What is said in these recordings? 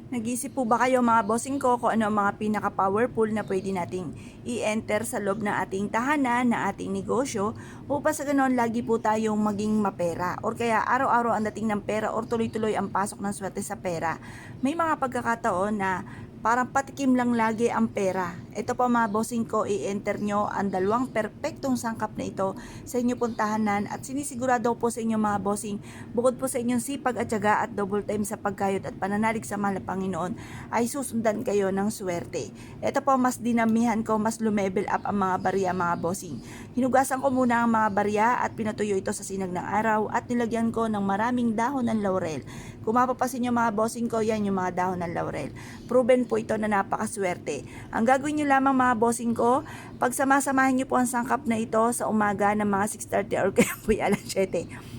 Nag-iisip po ba kayo mga bossing ko kung ano ang mga pinaka-powerful na pwede nating i-enter sa loob ng ating tahanan, na ating negosyo, upang sa ganoon lagi po tayong maging mapera or kaya araw-araw ang dating ng pera or tuloy-tuloy ang pasok ng swerte sa pera. May mga pagkakataon na parang patikim lang lagi ang pera. Ito po mga bossing ko, i-enter nyo ang dalawang perpektong sangkap na ito sa inyong puntahanan at sinisigurado po sa inyo mga bossing, bukod po sa inyong sipag at tiyaga at double time sa pagkayod at pananalig sa mahal na Panginoon, ay susundan kayo ng swerte. Ito po, mas dinamihan ko, mas lumevel up ang mga barya mga bossing. Hinugasan ko muna ang mga barya at pinatuyo ito sa sinag ng araw at nilagyan ko ng maraming dahon ng laurel. Kung mapapasin nyo mga bossing ko, yan yung mga dahon ng laurel. Proven po ito na napakaswerte. Ang gagawin nyo lamang mga bossing ko, pagsamasamahin nyo po ang sangkap na ito sa umaga ng mga 6:30 or kaya po alas 7.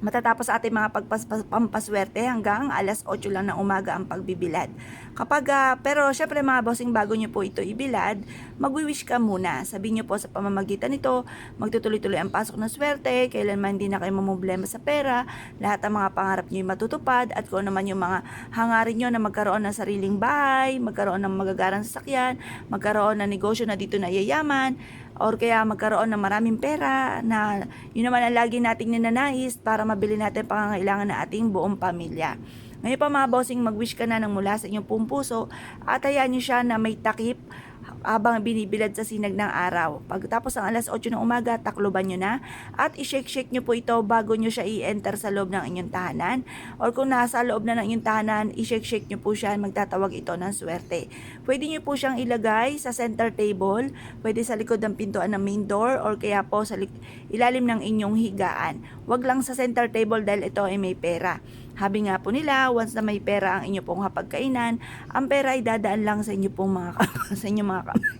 Matatapos sa ating mga pampaswerte hanggang alas 8 lang ng umaga ang pagbibilad. Pero syempre mga bossing, bago nyo po ito ibilad, magwi-wish ka muna. Sabihin nyo po sa pamamagitan nito, magtutuloy-tuloy ang pasok ng swerte, kailanman hindi na kayo mamumblema sa pera, lahat ng mga pangarap nyo matutupad, at kung naman yung mga hangarin nyo na magkaroon ng sariling bahay, magkaroon ng magagarang sasakyan, magkaroon ng negosyo na dito na yayaman, or kaya magkaroon ng maraming pera na yun naman ang lagi nating ninanais para mabili natin pangangailangan ng ating buong pamilya. Ngayon pa mga bossing, mag-wish ka na ng mula sa inyong buong puso at hayaan nyo siya na may takip habang binibilad sa sinag ng araw. Pagkatapos ng alas 8 ng umaga, takloban nyo na at i-shake-shake nyo po ito bago nyo siya i-enter sa loob ng inyong tahanan. Or kung nasa loob na ng inyong tahanan, i-shake-shake nyo po siya, magtatawag ito ng swerte. Pwede nyo po siyang ilagay sa center table, pwede sa likod ng pintuan ng main door, or kaya po sa ilalim ng inyong higaan. Wag lang sa center table dahil ito ay may pera. Habi nga po nila, once na may pera ang inyo pong hapagkainan, ang pera ay dadaan lang sa inyo pong mga sa inyong mga kamay.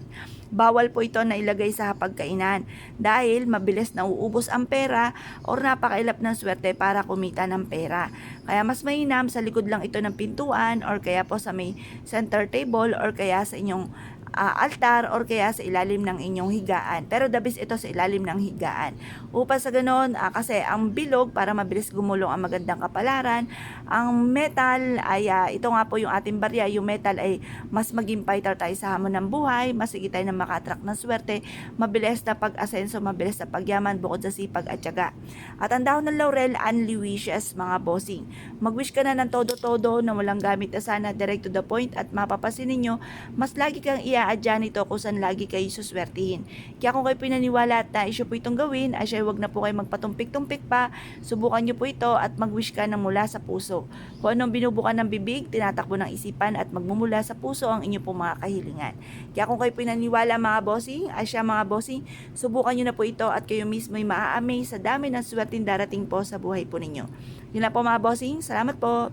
Bawal po ito na ilagay sa hapagkainan dahil mabilis na uubos ang pera or napakailap ng swerte para kumita ng pera. Kaya mas mainam sa likod lang ito ng pintuan or kaya po sa may center table or kaya sa inyong altar or kaya sa ilalim ng inyong higaan. Pero the best ito sa ilalim ng higaan. Upang sa ganon, kasi ang bilog para mabilis gumulong ang magandang kapalaran, ang metal ay ito nga po yung ating barya. Yung metal ay mas maging fighter tayo sa hamon ng buhay, mas sige tayo na maka-attract ng swerte, mabilis na pag-asenso, mabilis na pagyaman bukod sa sipag at tiyaga. At ang dahon ng laurel, only wishes mga bossing. Mag-wish ka na ng todo-todo na walang gamit na sana, direct to the point, at mapapasin ninyo, mas lagi kang iaadya nito kung saan lagi kayo suswertihin. Kaya kung kayo pinaniwala at naisyo po itong gawin, ay siya huwag na po kayo magpatumpik-tumpik pa, subukan nyo po ito at mag-wish ka na mula sa puso. Kung anong binubukan ng bibig, tinatakbo ng isipan at magmumula sa puso ang inyo pong mga kahilingan. Kaya kung kayo pinaniwala mga bossing, ay siya mga bossing, subukan nyo na po ito at kayo mismo ay maa-amaze sa dami ng swerteng darating po sa buhay po ninyo. Yun na po mga bossing, salamat po!